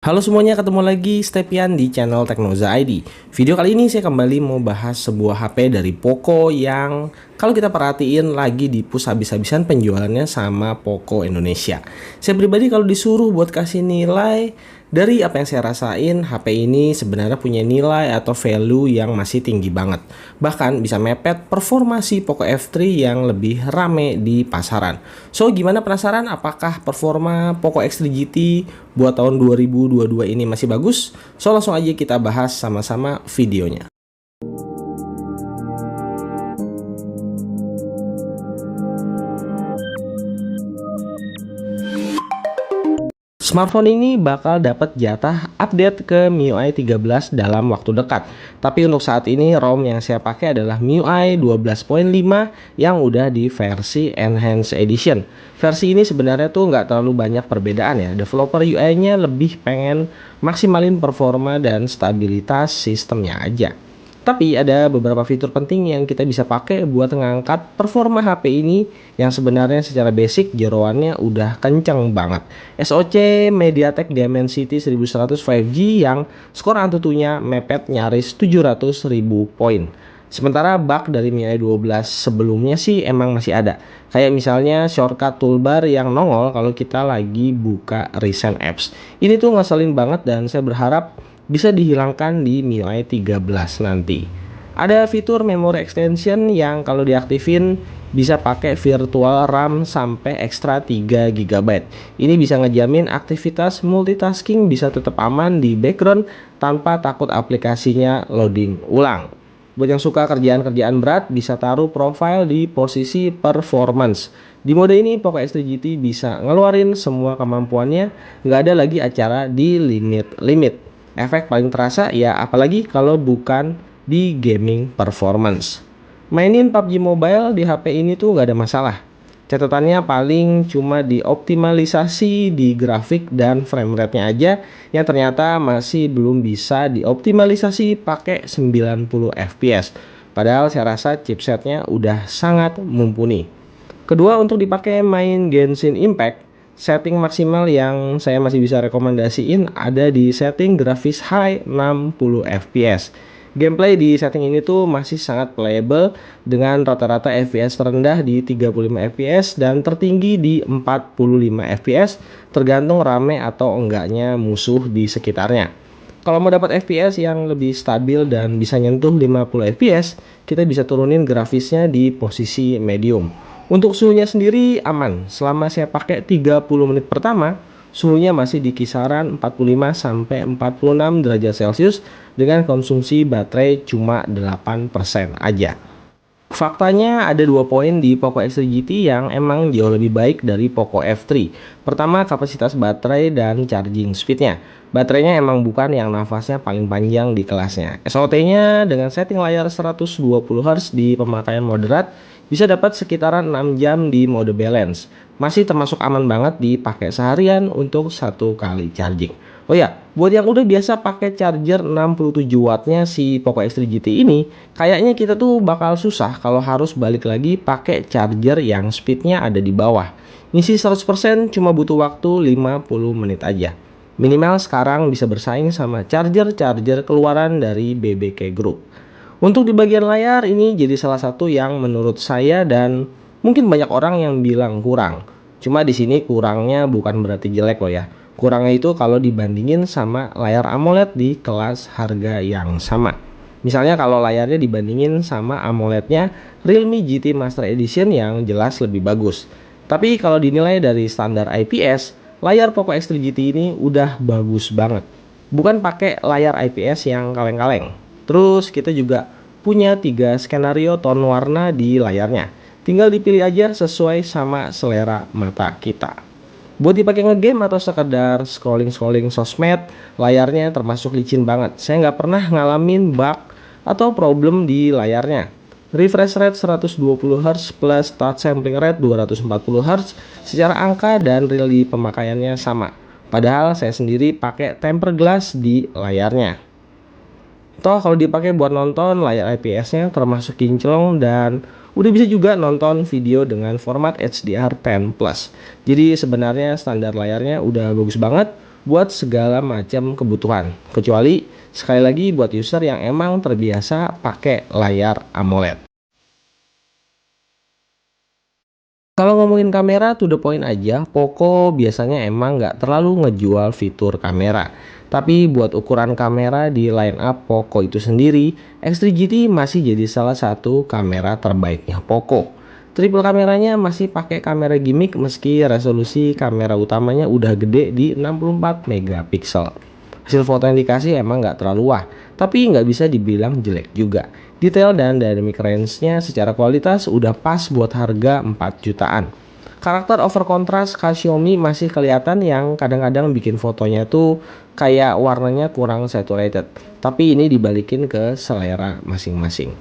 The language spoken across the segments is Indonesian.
Halo semuanya, ketemu lagi Stepian di channel Teknoza ID. Video kali ini saya kembali mau bahas sebuah HP dari Poco yang kalau kita perhatiin lagi di-push habis-habisan penjualannya sama Poco Indonesia. Saya pribadi kalau disuruh buat kasih nilai dari apa yang saya rasain, HP ini sebenarnya punya nilai atau value yang masih tinggi banget. Bahkan bisa mepet performa si Poco F3 yang lebih rame di pasaran. So, gimana, penasaran apakah performa Poco X3 GT buat tahun 2022 ini masih bagus? So, langsung aja kita bahas sama-sama videonya. Smartphone ini bakal dapat jatah update ke MIUI 13 dalam waktu dekat. Tapi untuk saat ini ROM yang saya pakai adalah MIUI 12.5 yang udah di versi Enhanced Edition. Versi ini sebenarnya tuh nggak terlalu banyak perbedaan ya. Developer UI-nya lebih pengen maksimalin performa dan stabilitas sistemnya aja. Tapi ada beberapa fitur penting yang kita bisa pakai buat ngangkat performa HP ini yang sebenarnya secara basic jeroannya udah kenceng banget. SoC MediaTek Dimensity 1100 5G yang skor Antutunya mepet nyaris 700.000 poin. Sementara bug dari MIUI 12 sebelumnya sih emang masih ada. Kayak misalnya shortcut toolbar yang nongol kalau kita lagi buka recent apps. Ini tuh ngeselin banget dan saya berharap bisa dihilangkan di MIUI 13 nanti. Ada fitur memory extension yang kalau diaktifin bisa pakai virtual RAM sampai ekstra 3 GB. Ini bisa ngejamin aktivitas multitasking bisa tetap aman di background tanpa takut aplikasinya loading ulang. Buat yang suka kerjaan-kerjaan berat bisa taruh profile di posisi performance. Di mode ini Poco X3 GT bisa ngeluarin semua kemampuannya, nggak ada lagi acara di limit. Efek paling terasa ya apalagi kalau bukan di gaming performance. Mainin PUBG Mobile di HP ini tuh nggak ada masalah. Catatannya paling cuma di optimalisasi di grafik dan frame rate-nya aja yang ternyata masih belum bisa dioptimalisasi pakai 90 fps. Padahal saya rasa chipsetnya udah sangat mumpuni. Kedua, untuk dipakai main Genshin Impact, setting maksimal yang saya masih bisa rekomendasiin ada di setting grafis high 60 fps. Gameplay di setting ini tuh masih sangat playable dengan rata-rata fps terendah di 35 fps dan tertinggi di 45 fps tergantung rame atau enggaknya musuh di sekitarnya. Kalau mau dapat FPS yang lebih stabil dan bisa nyentuh 50 fps, kita bisa turunin grafisnya di posisi medium. Untuk suhunya sendiri aman. Selama saya pakai 30 menit pertama, suhunya masih di kisaran 45 sampai 46 derajat Celcius dengan konsumsi baterai cuma 8% aja. Faktanya ada dua poin di Poco X3 GT yang emang jauh lebih baik dari Poco F3. Pertama, kapasitas baterai dan charging speednya. Baterainya emang bukan yang nafasnya paling panjang di kelasnya. SOT-nya dengan setting layar 120 Hz di pemakaian moderat bisa dapat sekitaran 6 jam di mode balance. Masih termasuk aman banget dipakai seharian untuk satu kali charging. Oh ya, buat yang udah biasa pakai charger 67 wattnya si Poco X3 GT ini, kayaknya kita tuh bakal susah kalau harus balik lagi pakai charger yang speednya ada di bawah. Ngisi 100% cuma butuh waktu 50 menit aja. Minimal sekarang bisa bersaing sama charger-charger keluaran dari BBK Group. Untuk di bagian layar ini jadi salah satu yang menurut saya dan mungkin banyak orang yang bilang kurang. Cuma di sini kurangnya bukan berarti jelek loh ya. Kurangnya itu kalau dibandingin sama layar AMOLED di kelas harga yang sama. Misalnya kalau layarnya dibandingin sama AMOLED-nya Realme GT Master Edition yang jelas lebih bagus. Tapi kalau dinilai dari standar IPS, layar Poco X3 GT ini udah bagus banget. Bukan pakai layar IPS yang kaleng-kaleng. Terus kita juga punya 3 skenario tone warna di layarnya. Tinggal dipilih aja sesuai sama selera mata kita. Buat dipakai ngegame atau sekedar scrolling-scrolling sosmed, layarnya termasuk licin banget. Saya nggak pernah ngalamin bug atau problem di layarnya. Refresh rate 120 Hz plus touch sampling rate 240 Hz secara angka dan real di pemakaiannya sama. Padahal saya sendiri pakai tempered glass di layarnya. Toh kalau dipakai buat nonton, layar IPS-nya termasuk kinclong dan udah bisa juga nonton video dengan format HDR10+. Jadi sebenarnya standar layarnya udah bagus banget. buat segala macam kebutuhan. Kecuali sekali lagi buat user yang emang terbiasa pakai layar AMOLED. Kalau ngomongin kamera to the point aja, Poco biasanya emang nggak terlalu ngejual fitur kamera. Tapi buat ukuran kamera di line up Poco itu sendiri, X3 GT masih jadi salah satu kamera terbaiknya Poco. Triple kameranya masih pakai kamera gimmick meski resolusi kamera utamanya udah gede di 64 megapiksel. Hasil foto yang dikasih emang nggak terlalu wah, tapi nggak bisa dibilang jelek juga. Detail dan dynamic range-nya secara kualitas udah pas buat harga 4 jutaan. Karakter over contrast khas Xiaomi masih kelihatan yang kadang-kadang bikin fotonya tuh kayak warnanya kurang saturated. Tapi ini dibalikin ke selera masing-masing.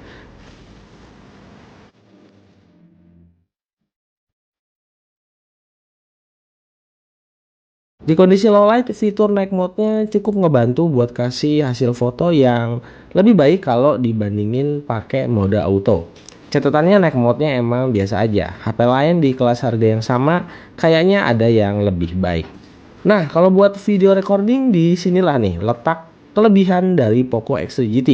Di kondisi low light, fitur night mode-nya cukup ngebantu buat kasih hasil foto yang lebih baik kalau dibandingin pakai mode auto. Catatannya night mode-nya emang biasa aja. HP lain di kelas harga yang sama kayaknya ada yang lebih baik. Nah, kalau buat video recording di sinilah nih letak kelebihan dari Poco X3 GT.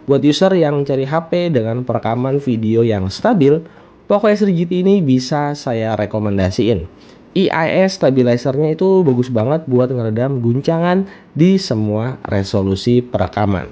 Buat user yang cari HP dengan perekaman video yang stabil, Poco X3 GT ini bisa saya rekomendasiin. IIS stabilizernya itu bagus banget buat ngeredam guncangan di semua resolusi perekaman.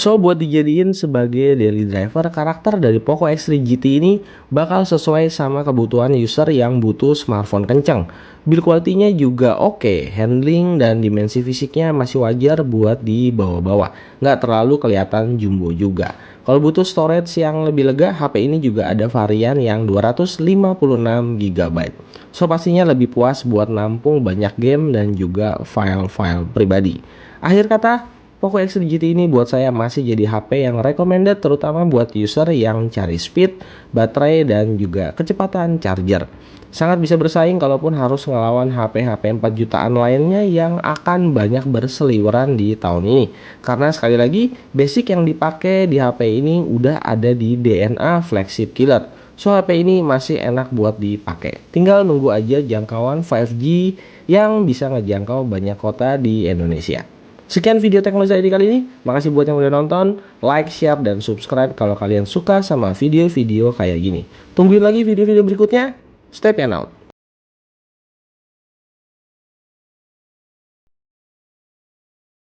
So buat dijadiin sebagai daily driver, karakter dari Poco X3 GT ini bakal sesuai sama kebutuhan user yang butuh smartphone kenceng. Build quality-nya juga oke, handling dan dimensi fisiknya masih wajar buat di bawah-bawah, nggak terlalu kelihatan jumbo juga. Kalau butuh storage yang lebih lega, HP ini juga ada varian yang 256 GB. So pastinya lebih puas buat nampung banyak game dan juga file-file pribadi. Akhir kata, Poco X3 GT ini buat saya masih jadi HP yang recommended terutama buat user yang cari speed, baterai, dan juga kecepatan charger. Sangat bisa bersaing kalaupun harus ngelawan HP-HP 4 jutaan lainnya yang akan banyak berseliweran di tahun ini. Karena sekali lagi, basic yang dipakai di HP ini udah ada di DNA flagship killer. So HP ini masih enak buat dipakai. Tinggal nunggu aja jangkauan 5G yang bisa ngejangkau banyak kota di Indonesia. Sekian video teknologi saya di kali ini. Makasih buat yang udah nonton, like, share, dan subscribe kalau kalian suka sama video-video kayak gini. Tungguin lagi video-video berikutnya. Stay and out.